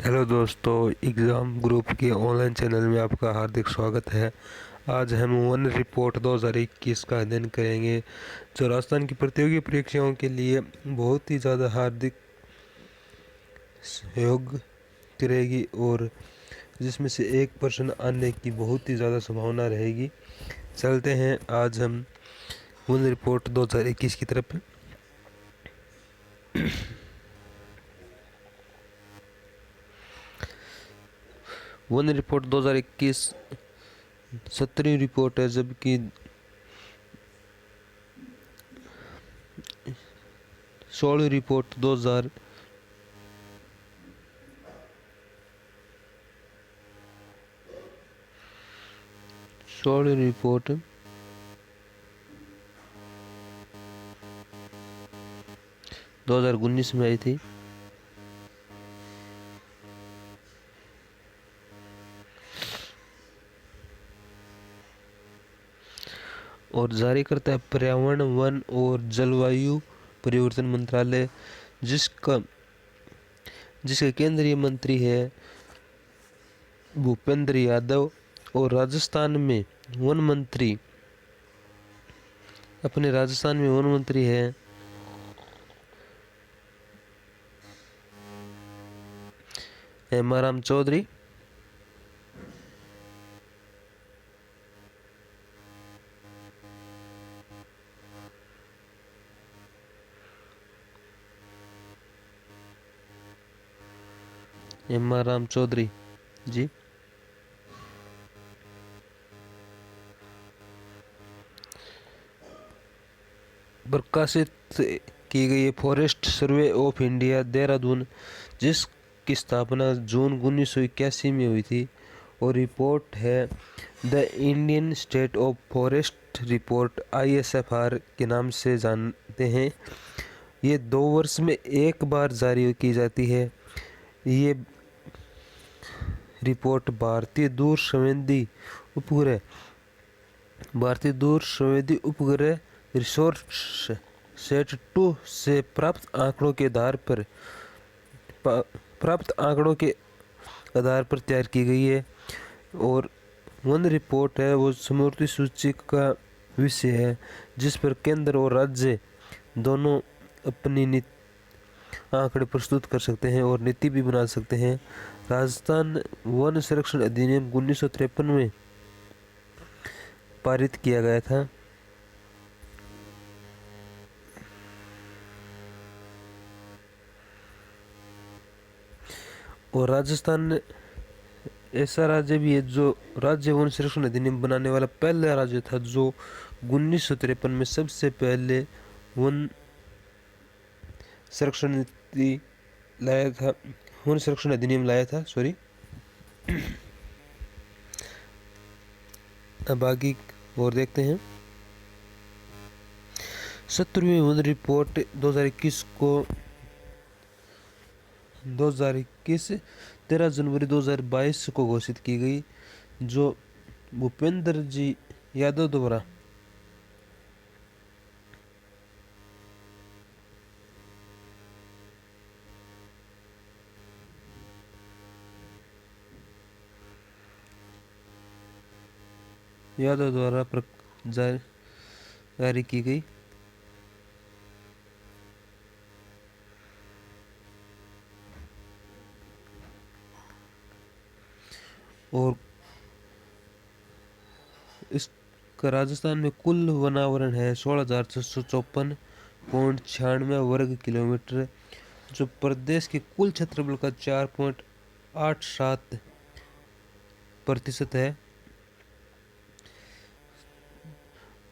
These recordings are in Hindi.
हेलो दोस्तों, एग्ज़ाम ग्रुप के ऑनलाइन चैनल में आपका हार्दिक स्वागत है। आज हम वन रिपोर्ट 2021 का अध्ययन करेंगे, जो राजस्थान की प्रतियोगी परीक्षाओं के लिए बहुत ही ज़्यादा हार्दिक सहयोग करेगी और जिसमें से 1% आने की बहुत ही ज़्यादा संभावना रहेगी। चलते हैं आज हम वन रिपोर्ट 2021 की तरफ। वन रिपोर्ट 2021 17वीं रिपोर्ट है, जबकि 16वीं रिपोर्ट 2016 रिपोर्ट 2019 में आई थी। और जारी करता है पर्यावरण, वन और जलवायु परिवर्तन मंत्रालय, जिसके केंद्रीय मंत्री है भूपेंद्र यादव। और राजस्थान में वन मंत्री है हेमाराम चौधरी। हेमाराम चौधरी जी। प्रकाशित की गई forest survey of India Dehradun, जिसकी स्थापना जून 1981 में हुई थी। और रिपोर्ट है the Indian state of forest report, ISFR के नाम से जानते हैं। ये 2 वर्ष में एक बार जारी की जाती है। ये रिपोर्ट भारतीय दूर संवेदी उपग्रह रिसोर्स सेट 2 से प्राप्त आंकड़ों के आधार पर तैयार की गई है। और वन रिपोर्ट है वो समवर्ती सूची का विषय है, जिस पर केंद्र और राज्य दोनों अपनी आंकड़े प्रस्तुत कर सकते हैं और नीति भी बना सकते हैं। राजस्थान वन संरक्षण अधिनियम 1953 में पारित किया गया था। और राजस्थान ऐसा राज्य भी है जो राज्य वन संरक्षण अधिनियम बनाने वाला पहला राज्य था, जो 1953 में सबसे पहले वन संरक्षण नीति लाया था, वन संरक्षण अधिनियम लाया था। अब आगे और देखते हैं। 17वीं वन रिपोर्ट 2021 13 जनवरी 2022 को घोषित की गई, जो भूपेंद्र जी यादव द्वारा जारी की गई। और इस राजस्थान में कुल वनावरण है 16,654.96 वर्ग किलोमीटर, जो प्रदेश के कुल क्षेत्रफल का 4.87% है।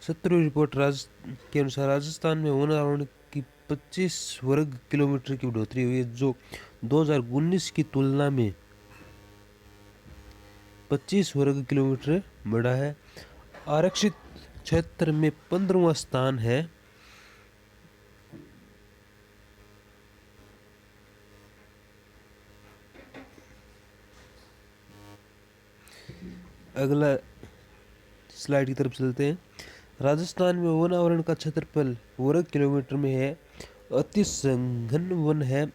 17वीं रिपोर्ट के अनुसार राजस्थान में वनावरण की 25 वर्ग किलोमीटर की बढ़ोतरी हुई है, जो 2019 की तुलना में 25 वर्ग किलोमीटर बढ़ा है। आरक्षित क्षेत्र में 15वां स्थान है। अगला स्लाइड की तरफ चलते हैं। राजस्थान में वन आवरण का क्षेत्रफल वर्ग किलोमीटर में है। अति सघन वन है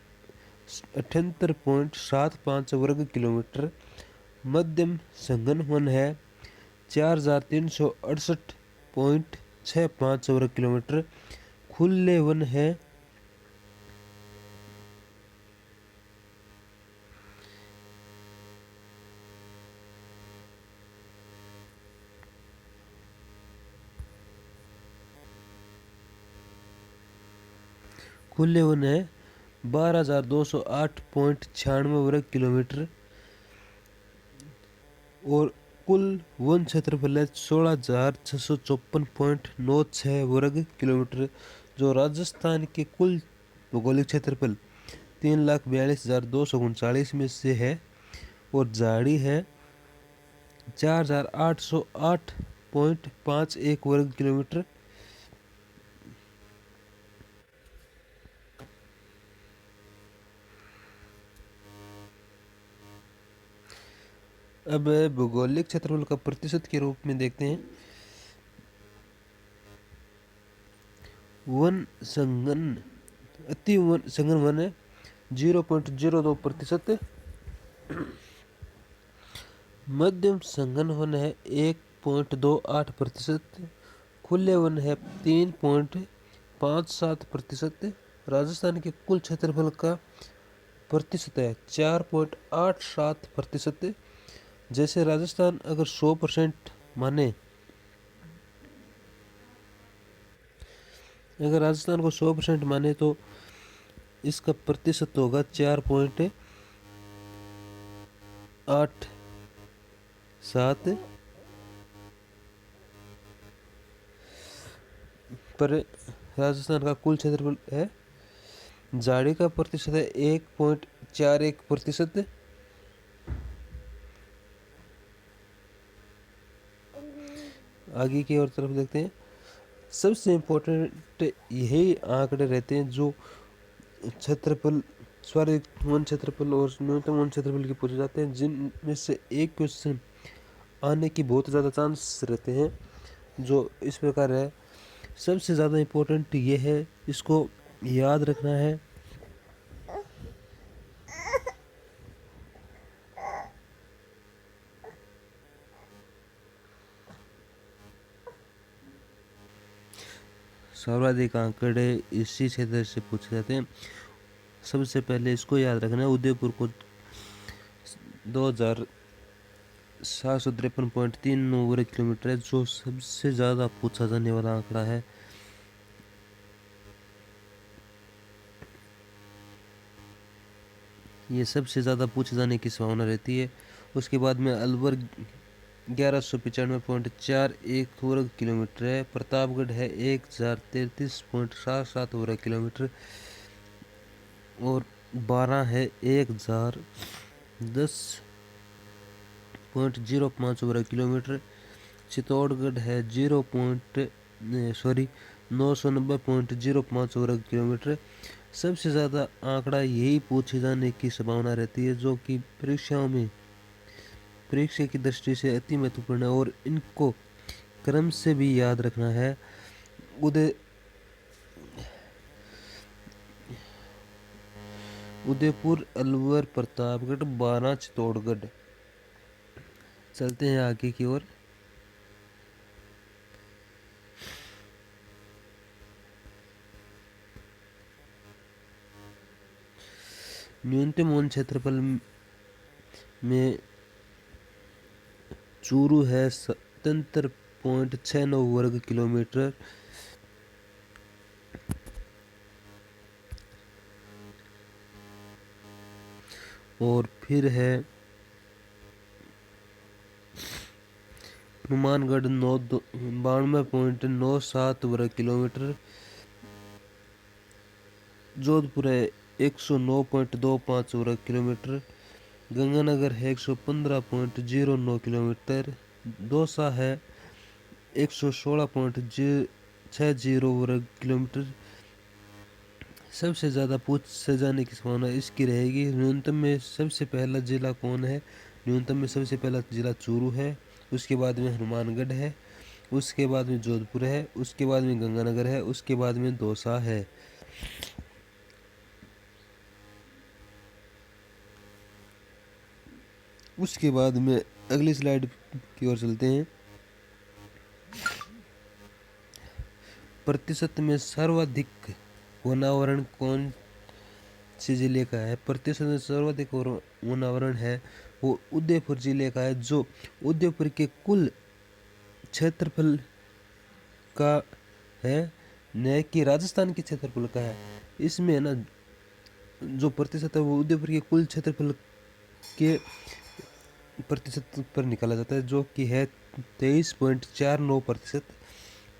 78.75 वर्ग किलोमीटर। मध्यम संघन वन है 4368.65 वर्ग किलोमीटर। खुले वन है खुले वन है 12,208.96 वर्ग किलोमीटर। और कुल वन क्षेत्रफल है 16,654.96 वर्ग किलोमीटर, जो राजस्थान के कुल भौगोलिक क्षेत्रफल 3,42,239 में से है। और झाड़ी है 4,808.51 वर्ग किलोमीटर। अब भौगोलिक क्षेत्रफल का प्रतिशत के रूप में देखते हैं। वन संघन अति वन संघन वन है 0.02%। मध्यम संघन वन है 1.28%। खुले वन है 3.57%। राजस्थान के कुल क्षेत्रफल का प्रतिशत है 4.87%। जैसे राजस्थान अगर 100% माने, अगर राजस्थान को 100% माने तो इसका प्रतिशत होगा 4.87। पर राजस्थान का कुल क्षेत्रफल है। झाड़ी का प्रतिशत है 1.41%। आगे की ओर तरफ देखते हैं। सबसे इम्पोर्टेंट यही आंकड़े रहते हैं जो क्षेत्रफल, स्वाभाविक वन क्षेत्रफल और न्यूनतम वन क्षेत्रफल की पूछे जाते हैं, जिनमें से एक क्वेश्चन आने की बहुत ज़्यादा चांस रहते हैं, जो इस प्रकार है। सबसे ज़्यादा इम्पोर्टेंट ये है, इसको याद रखना है। सर्वाधिक आंकड़े इसी क्षेत्र से पूछे जाते हैं। सबसे पहले इसको याद रखना है, उदयपुर को 2,753.39 वर्ग किलोमीटर है, जो सबसे ज़्यादा पूछा जाने वाला आंकड़ा है। ये सबसे ज़्यादा पूछे जाने की संभावना रहती है। उसके बाद में अलवर 1195.41 वर्ग किलोमीटर है। प्रतापगढ़ है 1033.77 वर्ग किलोमीटर। और 12 है 1010.05 वर्ग किलोमीटर। चित्तौड़गढ़ है 990.05 वर्ग किलोमीटर। सबसे ज़्यादा आंकड़ा यही पूछे जाने की संभावना रहती है, जो कि परीक्षाओं में परीक्षा की दृष्टि से अति महत्वपूर्ण है, और इनको क्रम से भी याद रखना है। उदयपुर, अलवर, प्रतापगढ़, 12, चित्तौड़गढ़। चलते हैं आगे की ओर। न्यूनतम वन क्षेत्रफल में चूरू है 77.69 वर्ग किलोमीटर। और फिर है हनुमानगढ़ 92.97 वर्ग किलोमीटर। जोधपुर है 109.25 वर्ग किलोमीटर। गंगानगर है 115.09 किलोमीटर। दौसा है 116.60 वर्ग किलोमीटर। सबसे ज़्यादा पूछे जाने की संभावना इसकी रहेगी। न्यूनतम में सबसे पहला जिला कौन है? न्यूनतम में सबसे पहला जिला चूरू है, उसके बाद में हनुमानगढ़ है, उसके बाद में जोधपुर है, उसके बाद में गंगानगर है, उसके बाद में दौसा है। उसके बाद में अगली स्लाइड की ओर चलते हैं। प्रतिशत में सर्वाधिक वनावरण कौन से जिले का है? प्रतिशत में सर्वाधिक वनावरण है वो उदयपुर जिले का है, जो उदयपुर के कुल क्षेत्रफल का है, न कि राजस्थान के क्षेत्रफल का है। इसमें ना जो प्रतिशत है वो उदयपुर के कुल क्षेत्रफल के प्रतिशत पर निकाला जाता है, जो कि है 23.49%।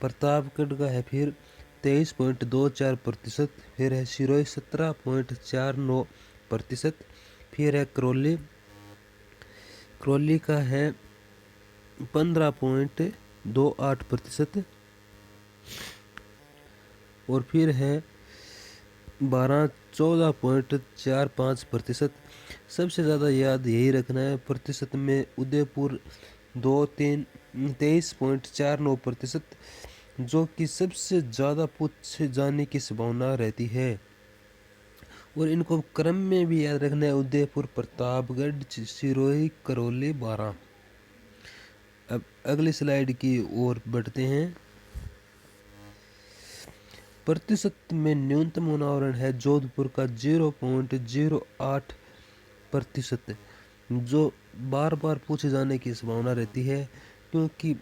प्रतापगढ़ का है फिर 23.24%। फिर है सिरोही 17.49%। फिर है करौली का है 15.28%। और फिर है 14.45%। सबसे ज़्यादा याद यही रखना है, प्रतिशत में उदयपुर 23.49%, जो कि सबसे ज़्यादा पूछे जाने की संभावना रहती है। और इनको क्रम में भी याद रखना है, उदयपुर, प्रतापगढ़, सिरोही, करौली, बारां। अब अगली स्लाइड की ओर बढ़ते हैं। प्रतिशत में न्यूनतम वनावरण है जोधपुर का 0.08%, जो बार बार पूछे जाने की संभावना रहती है, क्योंकि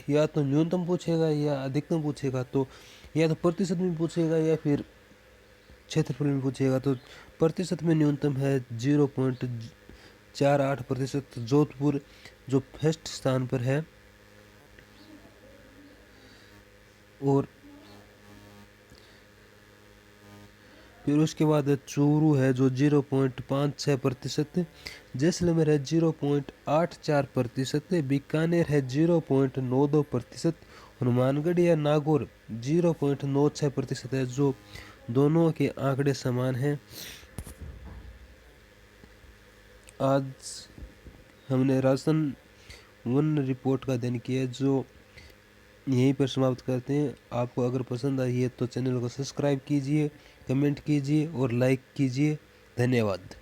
या तो न्यूनतम पूछेगा या अधिकतम पूछेगा, तो या तो प्रतिशत में पूछेगा या फिर क्षेत्रफल में पूछेगा। तो प्रतिशत में न्यूनतम है 0.48%, जोधपुर जो फर्स्ट स्थान पर है। और फिर उसके बाद चूरू है जो 0.56%, जैसलमेर है 0.84%, बीकानेर है 0.92%, हनुमानगढ़ या नागौर 0.96% है, जो दोनों के आंकड़े समान हैं। आज हमने राजस्थान वन रिपोर्ट का अध्ययन किया, जो यहीं पर समाप्त करते हैं। आपको अगर पसंद आई है तो चैनल को सब्सक्राइब कीजिए, कमेंट कीजिए और लाइक कीजिए। धन्यवाद।